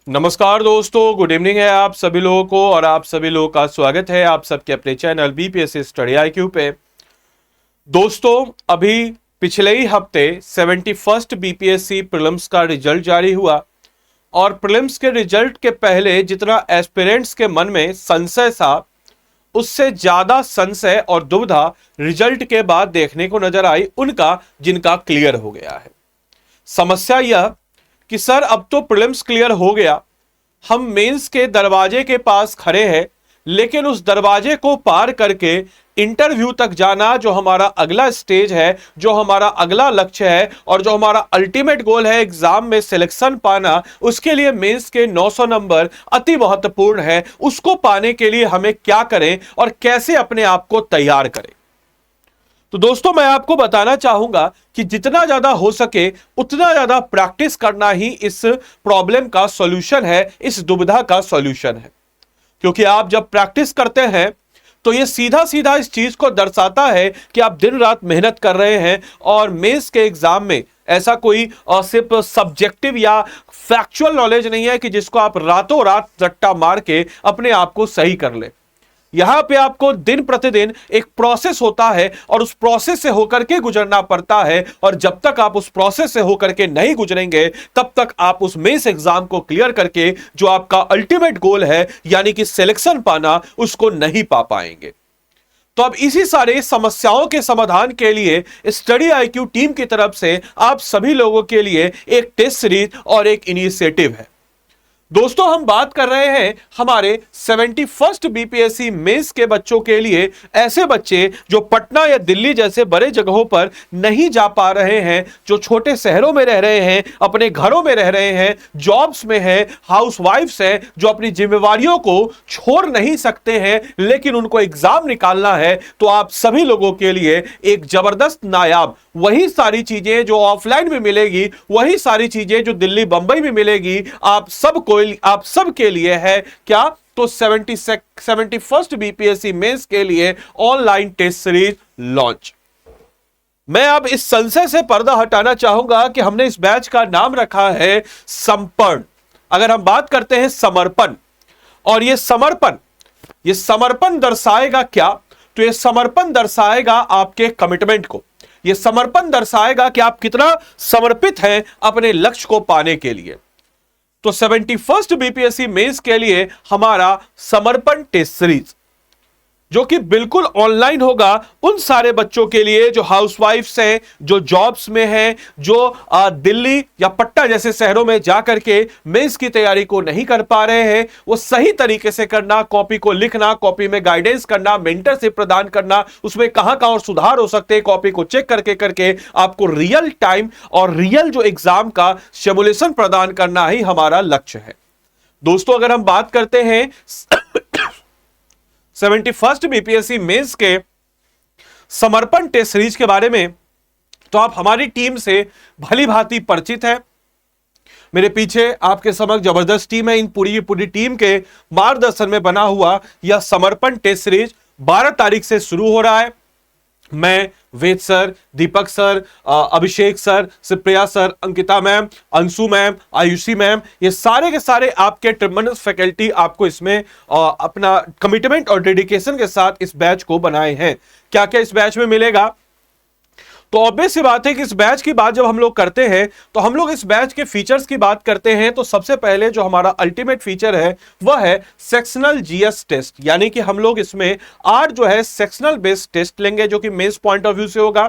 नमस्कार दोस्तों, good evening है आप सभी लोगों को और आप सभी लोगों का स्वागत है आप सबके अपने चैनल बीपीएससी स्टडी आईक्यू पे। दोस्तों, अभी पिछले ही हफ्ते 71st बीपीएससी प्रीलिम्स का रिजल्ट जारी हुआ और प्रीलिम्स के रिजल्ट के पहले जितना एस्पिरेंट्स के मन में संशय था, उससे ज्यादा संशय और दुविधा रिजल्ट के बाद देखने को नजर आई उनका जिनका क्लियर हो गया है। समस्या यह कि सर अब तो प्रीलिम्स क्लियर हो गया, हम मेंस के दरवाजे के पास खड़े हैं, लेकिन उस दरवाजे को पार करके इंटरव्यू तक जाना जो हमारा अगला स्टेज है, जो हमारा अगला लक्ष्य है और जो हमारा अल्टीमेट गोल है एग्जाम में सिलेक्शन पाना, उसके लिए मेंस के 900 नंबर अति महत्वपूर्ण है। उसको पाने के लिए हमें क्या करें और कैसे अपने आप को तैयार करें। तो दोस्तों, मैं आपको बताना चाहूंगा कि जितना ज्यादा हो सके उतना ज्यादा प्रैक्टिस करना ही इस प्रॉब्लम का सॉल्यूशन है, इस दुविधा का सॉल्यूशन है। क्योंकि आप जब प्रैक्टिस करते हैं तो ये सीधा सीधा इस चीज को दर्शाता है कि आप दिन रात मेहनत कर रहे हैं और मेंस के एग्जाम में ऐसा कोई सिर्फ सब्जेक्टिव या फैक्चुअल नॉलेज नहीं है कि जिसको आप रातों रात रट्टा मार के अपने आप को सही कर ले। यहां पे आपको दिन प्रतिदिन एक प्रोसेस होता है और उस प्रोसेस से होकर के गुजरना पड़ता है, और जब तक आप उस प्रोसेस से होकर के नहीं गुजरेंगे तब तक आप उस मेंस एग्जाम को क्लियर करके जो आपका अल्टीमेट गोल है यानी कि सिलेक्शन पाना, उसको नहीं पा पाएंगे। तो अब इसी सारे समस्याओं के समाधान के लिए स्टडी आईक्यू टीम की तरफ से आप सभी लोगों के लिए एक टेस्ट सीरीज और एक इनिशिएटिव है। दोस्तों, हम बात कर रहे हैं हमारे 71st बीपीएससी मेंस के बच्चों के लिए, ऐसे बच्चे जो पटना या दिल्ली जैसे बड़े जगहों पर नहीं जा पा रहे हैं, जो छोटे शहरों में रह रहे हैं, अपने घरों में रह रहे हैं, जॉब्स में हैं, हाउसवाइफ्स हैं, जो अपनी जिम्मेवारियों को छोड़ नहीं सकते हैं लेकिन उनको एग्जाम निकालना है। तो आप सभी लोगों के लिए एक जबरदस्त नायाब वही सारी चीजें जो ऑफलाइन में मिलेगी, वही सारी चीजें जो दिल्ली बंबई में मिलेगी, आप सब के लिए है क्या? तो 71st बीपीएससी मेंस के लिए ऑनलाइन टेस्ट सीरीज लॉन्च। मैं अब इस संशय से पर्दा हटाना चाहूंगा कि हमने इस बैच का नाम रखा है समर्पण। अगर हम बात करते हैं समर्पण, और ये समर्पण दर्शाएगा क्या? तो ये समर्पण दर्शाएगा आपके कमिटमेंट को, ये समर्पण दर्शाएगा कि आप कितना समर्पित हैं अपने लक्ष्य को पाने के लिए। तो 71st बीपीएससी मेंस के लिए हमारा समर्पण टेस्ट सीरीज जो कि बिल्कुल ऑनलाइन होगा उन सारे बच्चों के लिए जो हाउसवाइफ्स हैं, जो जॉब्स में हैं, जो दिल्ली या पटना जैसे शहरों में जाकर के मेंस की तैयारी को नहीं कर पा रहे हैं। वो सही तरीके से करना, कॉपी को लिखना, कॉपी में गाइडेंस करना, मेंटरशिप प्रदान करना, उसमें कहां कहां और सुधार हो सकते हैं, कॉपी को चेक करके आपको रियल टाइम और रियल जो एग्जाम का सिमुलेशन प्रदान करना ही हमारा लक्ष्य है। दोस्तों, अगर हम बात करते हैं 71st बीपीएससी मेंस के समर्पण टेस्ट सीरीज के बारे में, तो आप हमारी टीम से भली भांति परिचित हैं। मेरे पीछे आपके समक्ष जबरदस्त टीम है। इन पूरी टीम के मार्गदर्शन में बना हुआ यह समर्पण टेस्ट सीरीज 12 तारीख से शुरू हो रहा है। मैं, Ved sir, Deepak sir, Abhishek sir, Supriya sir, Ankita ma'am, Anshu ma'am, Ayushi ma'am, ये सारे के सारे आपके ट्रिमेंडस फैकल्टी आपको इसमें अपना कमिटमेंट और डेडिकेशन के साथ इस बैच को बनाए हैं। क्या क्या इस बैच में मिलेगा? तो ऑब्वियस सी बात है कि इस बैच की बात जब हम लोग करते हैं तो हम लोग इस बैच के फीचर्स की बात करते हैं। तो सबसे पहले जो हमारा अल्टीमेट फीचर है वह है सेक्शनल जीएस टेस्ट, यानी कि हम लोग इसमें 8 जो है सेक्शनल बेस्ड टेस्ट लेंगे जो कि मेंस पॉइंट ऑफ व्यू से होगा।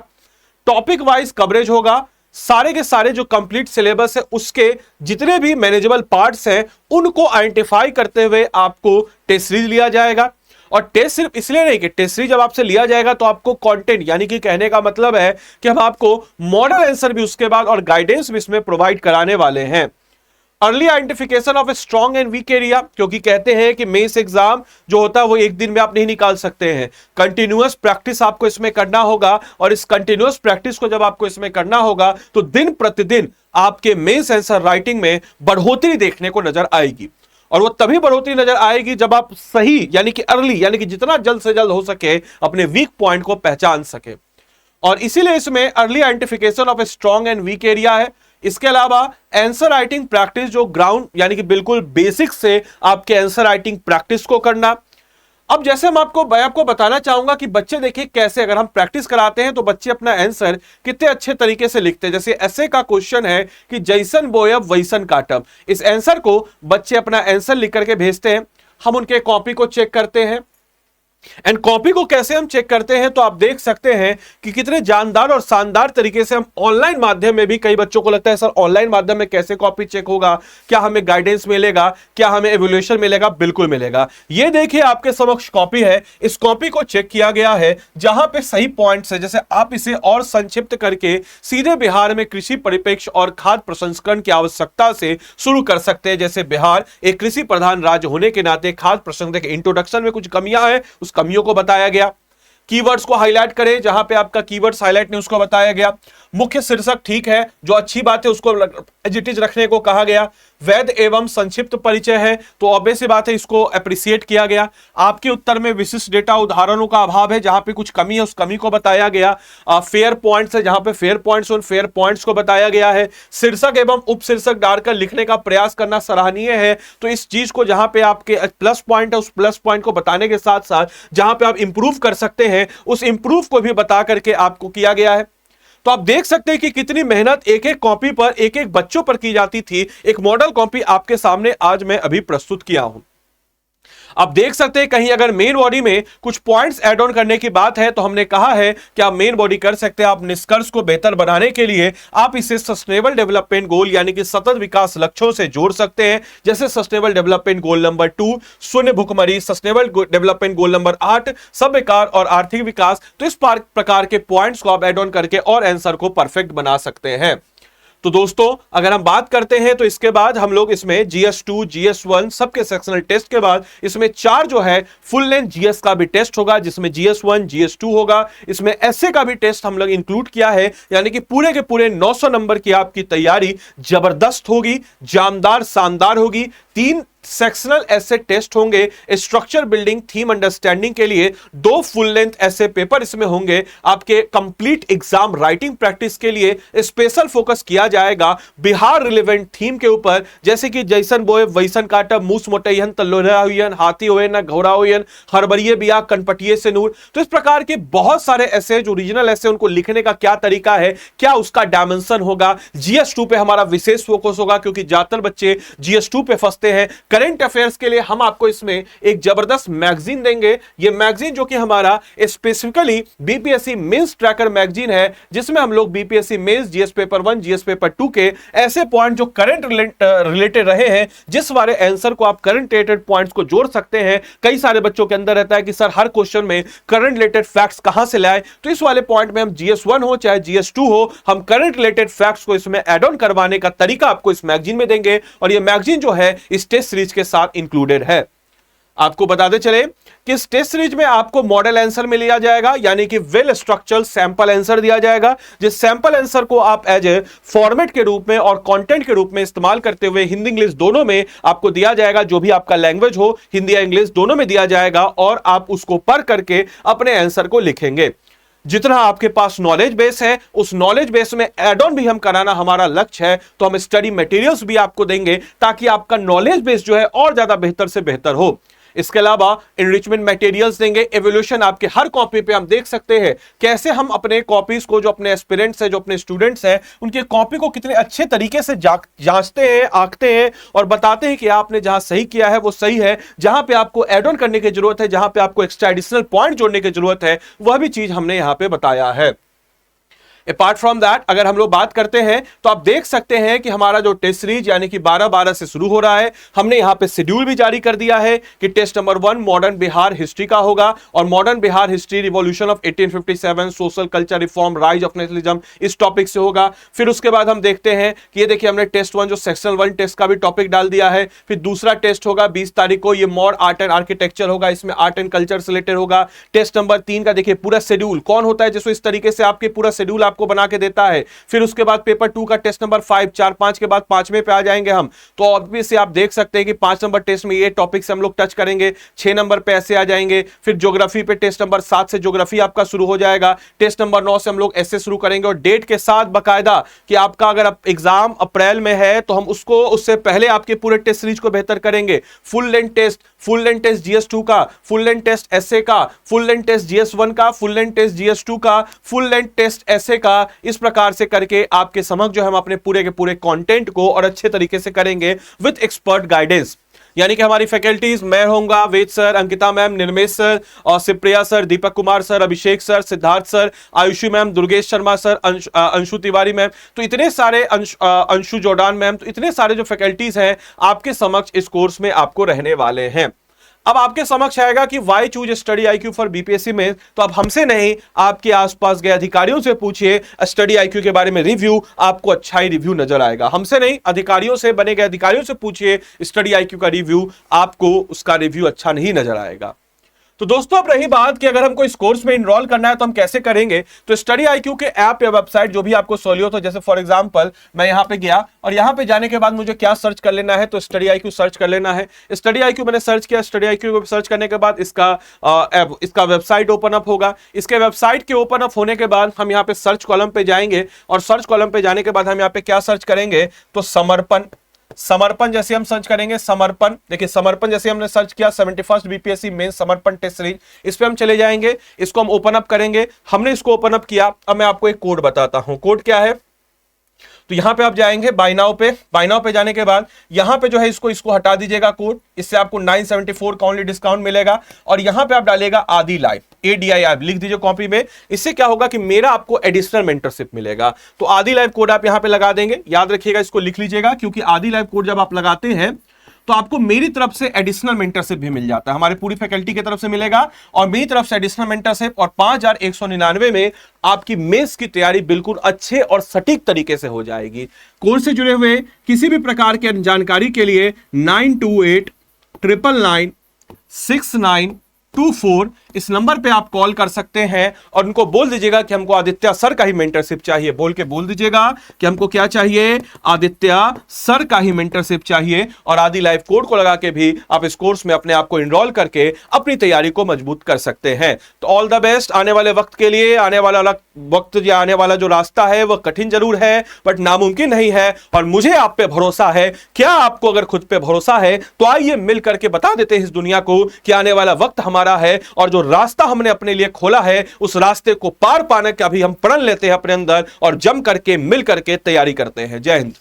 टॉपिक वाइज कवरेज होगा, सारे के सारे जो कंप्लीट सिलेबस है उसके जितने भी मैनेजेबल पार्ट्स हैं उनको आइडेंटिफाई करते हुए आपको टेस्ट सीरीज लिया जाएगा। और टेस्ट सिर्फ इसलिए नहीं कि टेस्ट सीरीज जब आपसे लिया जाएगा तो आपको कंटेंट, यानी कि कहने का मतलब है कि हम आपको मॉडल आंसर भी उसके बाद और गाइडेंस भी इसमें प्रोवाइड कराने वाले हैं। Early identification of a strong and weak area, क्योंकि कहते हैं कि मेंस एग्जाम जो होता है वो एक दिन में आप नहीं निकाल सकते हैं। कंटिन्यूअस प्रैक्टिस आपको इसमें करना होगा, और इस कंटिन्यूअस प्रैक्टिस को जब आपको इसमें करना होगा तो दिन प्रतिदिन आपके मेंस आंसर राइटिंग में बढ़ोतरी देखने को नजर आएगी। और वो तभी बढ़ोतरी नजर आएगी जब आप सही यानी कि अर्ली यानी कि जितना जल्द से जल्द हो सके अपने वीक पॉइंट को पहचान सके। और इसीलिए इसमें early identification of a strong and weak area है। इसके अलावा आंसर राइटिंग प्रैक्टिस, जो ग्राउंड यानी कि बिल्कुल बेसिक से आपके आंसर राइटिंग प्रैक्टिस को करना। अब जैसे मैं आपको बताना चाहूंगा कि बच्चे देखिए कैसे अगर हम प्रैक्टिस कराते हैं तो बच्चे अपना आंसर कितने अच्छे तरीके से लिखते हैं। जैसे ऐसे का क्वेश्चन है कि जैसन बोयब वैसन काटब, इस आंसर को बच्चे अपना आंसर लिख करके भेजते हैं, हम उनके कॉपी को चेक करते हैं। एंड कॉपी को कैसे हम चेक करते हैं तो आप देख सकते हैं कि कितने जानदार और शानदार तरीके से हम ऑनलाइन माध्यम में भी, कई बच्चों को लगता है सर ऑनलाइन माध्यम में कैसे कॉपी चेक होगा, क्या हमें गाइडेंस मिलेगा, क्या हमें एवोल्यूशन मिलेगा? बिल्कुल मिलेगा। ये देखिए आपके समक्ष कॉपी है, इस कॉपी को चेक किया गया है, जहां पे सही पॉइंट्स है। जैसे आप इसे और संक्षिप्त करके सीधे बिहार में कृषि परिप्रेक्ष्य और खाद्य प्रसंस्करण की आवश्यकता से शुरू कर सकते हैं। जैसे बिहार एक कृषि प्रधान राज्य होने के नाते खाद्य प्रसंस्करण के इंट्रोडक्शन में कुछ कमियां हैं, उस कमियों को बताया गया। कीवर्ड्स को हाईलाइट करें, जहां पे आपका कीवर्ड्स हाईलाइट नहीं उसको बताया गया। मुख्य शीर्षक ठीक है, जो अच्छी बात है उसको एजिटिज रखने को कहा गया। वैध एवं संक्षिप्त परिचय है तो ऑब्वियस सी बात है इसको अप्रिशिएट किया गया। आपके उत्तर में विशिष्ट डेटा उदाहरणों का अभाव है, जहां पे कुछ कमी है उस कमी को बताया गया। फेयर पॉइंट्स है, जहां पे फेयर पॉइंट्स उन फेयर पॉइंट्स को बताया गया है। शीर्षक एवं उपशीर्षक डालकर लिखने का प्रयास करना सराहनीय है, तो इस चीज को जहां पे आपके प्लस पॉइंट है उस प्लस पॉइंट को बताने के साथ साथ जहां पे आप इंप्रूव कर सकते हैं उस इंप्रूव को भी बता करके आपको किया गया है। तो आप देख सकते हैं कि कितनी मेहनत एक एक कॉपी पर, एक एक बच्चों पर की जाती थी। एक मॉडल कॉपी आपके सामने आज मैं अभी प्रस्तुत किया हूं। आप देख सकते हैं कहीं अगर मेन बॉडी में कुछ पॉइंट्स ऐड ऑन करने की बात है तो हमने कहा है कि आप मेन बॉडी कर सकते हैं। आप निष्कर्ष को बेहतर बनाने के लिए आप इसे सस्टेनेबल डेवलपमेंट गोल यानी कि सतत विकास लक्ष्यों से जोड़ सकते हैं। जैसे सस्टेनेबल डेवलपमेंट गोल नंबर 2 शून्य भुखमरी, सस्टेनेबल डेवलपमेंट गोल नंबर 8 सब विकार और आर्थिक विकास। तो इस प्रकार के पॉइंट्स को आप ऐड ऑन करके और आंसर को परफेक्ट बना सकते हैं। तो दोस्तों अगर हम बात करते हैं तो इसके बाद हम लोग इसमें GS2 GS1 सबके सेक्शनल टेस्ट के बाद इसमें 4 जो है फुल लेंथ GS का भी टेस्ट होगा, जिसमें GS1 GS2 होगा। इसमें ऐसे का भी टेस्ट हम लोग इंक्लूड किया है, यानी कि पूरे के पूरे 900 नंबर की आपकी तैयारी जबरदस्त होगी, जानदार शानदार होगी। 3 सेक्शनल ऐसे टेस्ट होंगे, स्ट्रक्चर बिल्डिंग थीम अंडरस्टैंडिंग के लिए 2 फुल लेंथ ऐसे पेपर इसमें होंगे। आपके कंप्लीट एग्जाम राइटिंग प्रैक्टिस के लिए स्पेशल फोकस किया जाएगा बिहार रिलेवेंट थीम के ऊपर, जैसे कि जैसन बोए वैसन काटब, मूस मोटैयन तल्लोरा हुयन, हाथी होए ना घोड़ा होयन, हरबरिये बिया कनपटिये से नूर। तो इस प्रकार के बहुत सारे ऐसे जो ओरिजिनल ऐसे उनको लिखने का क्या तरीका है, क्या उसका डायमेंशन होगा। GS2 पे हमारा विशेष फोकस होगा क्योंकि ज्यादातर बच्चे GS2 पे फंसते हैं। करंट अफेयर्स के लिए हम आपको इसमें एक जबरदस्त मैगजीन देंगे। ये मैगजीन जो कि हमारा specifically BPSC mains tracker magazine है, जिसमें हम लोग BPSC mains GS paper 1 GS paper 2 के ऐसे पॉइंट जो करंट रिलेटेड रहे हैं, जिस वाले आंसर को आप करंट रिलेटेड पॉइंट्स को जोड़ सकते हैं। कई सारे बच्चों के अंदर रहता है कि सर हर क्वेश्चन में करंट रिलेटेड फैक्ट्स कहां से लाए, तो इस वाले पॉइंट में हम GS1 हो चाहे GS2 हो, हम करंट रिलेटेड फैक्ट्स को इसमें ऐड ऑन करवाने का तरीका आपको इस मैगजीन में देंगे। और ये मैगजीन जो है इस टेस्ट सीरीज के साथ इंक्लूडेड है। आपको बताते चले कि इस टेस्ट सीरीज में आपको मॉडल आंसर में लिया जाएगा, यानी कि वेल स्ट्रक्चर्ड सैंपल आंसर दिया जाएगा। जिस सैंपल आंसर को आप एज ए फॉर्मेट के रूप में और कंटेंट के रूप में इस्तेमाल करते हुए हिंदी इंग्लिश दोनों में आपको दिया जाएगा। जो भी आपका लैंग्वेज हो, हिंदी या इंग्लिश दोनों में दिया जाएगा और आप उसको पढ़ करके अपने आंसर को लिखेंगे। जितना आपके पास नॉलेज बेस है, उस नॉलेज बेस में एड ऑन भी हम कराना हमारा लक्ष्य है। तो हम स्टडी मटेरियल्स भी आपको देंगे ताकि आपका नॉलेज बेस जो है और ज्यादा बेहतर से बेहतर हो। इसके अलावा एनरिचमेंट मटेरियल्स देंगे। एवोल्यूशन आपके हर कॉपी पे हम देख सकते हैं कैसे हम अपने कॉपीज को, जो अपने एस्पिरेंट्स हैं, जो अपने स्टूडेंट्स हैं, उनके कॉपी को कितने अच्छे तरीके से जांचते हैं, आंकते हैं और बताते हैं कि आपने जहां सही किया है वो सही है। जहां पे आपको एड ऑन करने की जरूरत है, जहां पे आपको एक्स्ट्रा एडिशनल पॉइंट जोड़ने की जरूरत है, वह भी चीज हमने यहां पे बताया है। अपार्ट फ्रॉम दैट अगर हम लोग बात करते हैं तो आप देख सकते हैं कि हमारा जो टेस्ट सीरीज यानी कि 12-12 से शुरू हो रहा है। हमने यहां पे शेड्यूल भी जारी कर दिया है कि test number 1 modern Bihar history का होगा और modern Bihar history revolution of 1857 social culture reform rise of nationalism इस टॉपिक से होगा। फिर उसके बाद हम देखते हैं कि ये देखिए हमने टेस्ट 1 जो सेक्शनल 1 टेस्ट का भी टॉपिक डाल दिया है। फिर दूसरा टेस्ट होगा 20 तारीख को, ये मॉड आर्ट एंड आर्किटेक्चर होगा, इसमें आर्ट एंड कल्चर से रिलेटेड होगा। टेस्ट नंबर 3 का देखिए पूरा शेड्यूल कौन होता है जिसको इस तरीके से आपके पूरा शेड्यूल आपको बना के देता है। फिर उसके बाद पेपर 2 का टेस्ट नंबर 5, 4, 5 के बाद 5वें पे आ जाएंगे हम। तो ऑब्वियसली आप देख सकते हैं कि 5 नंबर टेस्ट में ये टॉपिक से हम लोग टच करेंगे, 6 नंबर पे ऐसे आ जाएंगे। फिर ज्योग्राफी पे टेस्ट नंबर 7 से ज्योग्राफी आपका शुरू हो जाएगा। टेस्ट नंबर 9 से हम लोग ऐसे शुरू करेंगे और डेट के साथ बकायदा कि आपका अगर एग्जाम अप्रैल में है तो हम उसको उससे पहले आपके पूरे टेस्ट सीरीज को बेहतर करेंगे। फुल लेंथ टेस्ट GS2 का, फुल लेंथ टेस्ट एसए का, फुल लेंथ टेस्ट GS1 का, फुल लेंथ टेस्ट GS2 का, फुल लेंथ टेस्ट एसए का, इस प्रकार से करके आपके समक्ष जो हम अपने पूरे के पूरे कंटेंट को और अच्छे तरीके से करेंगे विद एक्सपर्ट गाइडेंस। यानी कि हमारी फैकल्टीज मैं होऊंगा, Ved sir, Ankita ma'am, Nirmesh sir और Shivpriya sir, Deepak Kumar sir, Abhishek sir, Siddharth sir, Ayushi ma'am, Durgesh Sharma sir, Anshu Tiwari ma'am, तो इतने सारे अंशु जोडान मैम, तो इतने सारे जो फैकल्टीज हैं आपके समक्ष इस कोर्स में आपको रहने वाले हैं। अब आपके समक्ष आएगा कि why choose Study IQ for BPSC में, तो अब हमसे नहीं आपके आसपास गए अधिकारियों से पूछिए स्टडी आईक्यू के बारे में रिव्यू, आपको अच्छा ही रिव्यू नजर आएगा। हमसे नहीं, अधिकारियों से, बने गए अधिकारियों से पूछिए स्टडी आईक्यू का रिव्यू, आपको उसका रिव्यू अच्छा नहीं नजर आएगा। तो दोस्तों अब रही बात कि अगर हमको इस कोर्स में इनरोल करना है तो हम कैसे करेंगे, तो स्टडी आईक्यू के ऐप या वेबसाइट जो भी आपको सहूलियत हो, जैसे फॉर एग्जांपल मैं यहां पे गया और यहां पे जाने के बाद मुझे क्या सर्च कर लेना है, तो स्टडी आईक्यू सर्च कर लेना है। स्टडी आईक्यू मैंने सर्च किया, स्टडी आईक्यू को सर्च करने के बाद इसका वेबसाइट ओपन अप होगा। इसके वेबसाइट के ओपन अप होने के बाद हम यहाँ पे सर्च कॉलम पे जाएंगे और सर्च कॉलम पे जाने के बाद हम यहाँ पे क्या सर्च करेंगे, तो समर्पण जैसे हम सर्च करेंगे, समर्पण, देखिए समर्पण जैसे हमने सर्च किया 71st बीपीएससी मेन समर्पण टेस्ट सीरीज, इस पे हम चले जाएंगे, इसको हम ओपन अप करेंगे। हमने इसको ओपन अप किया, अब मैं आपको एक कोड बताता हूं, कोड क्या है। तो यहां पे आप जाएंगे बाय नाउ पे जाने के बाद यहां पे जो है इसको हटा दीजिएगा कोड, इससे आपको 974 का ओनली डिस्काउंट मिलेगा। और यहां पे आप डालिएगा आदि लाइव, ADI लिख दीजिए कॉपी में। इससे क्या होगा कि मेरा आपको एडिशनल मेंटरशिप मिलेगा। तो आदि लाइव कोड आप यहां पे लगा देंगे, याद रखिएगा, इसको लिख लीजिएगा, क्योंकि आदि लाइव कोड जब आप लगाते हैं तो आपको मेरी तरफ से एडिशनल मेंटरशिप भी मिल जाता है, हमारी पूरी फैकल्टी की तरफ से मिलेगा और मेरी तरफ से एडिशनल मेंटरशिप, और 5199 में आपकी मेंस की तैयारी बिल्कुल अच्छे और सटीक तरीके से हो जाएगी। कोर्स से जुड़े हुए किसी भी प्रकार की जानकारी के लिए 9289996924 इस नंबर पे आप कॉल कर सकते हैं और उनको बोल दीजिएगा कि हमको आदित्य सर का ही मेंटरशिप चाहिए। बोल दीजिएगा कि हमको क्या चाहिए, आदित्य सर का ही मेंटरशिप चाहिए। और आदि लाइव कोड को लगा के भी आप इस कोर्स में अपने आप को इनरोल करके अपनी तैयारी को मजबूत कर सकते हैं। तो ऑल द बेस्ट आने वाले वक्त के लिए। आने वाला वक्त या आने वाला जो रास्ता है वह कठिन जरूर है, बट नामुमकिन नहीं है। और मुझे आप पे भरोसा है। क्या आपको अगर खुद पे भरोसा है तो आइए मिल करके बता देते हैं इस दुनिया को कि आने वाला वक्त हमारा है और जो रास्ता हमने अपने लिए खोला है उस रास्ते को पार पाने का भी हम प्रण लेते हैं अपने अंदर और जम करके मिल करके तैयारी करते हैं। जय हिंद।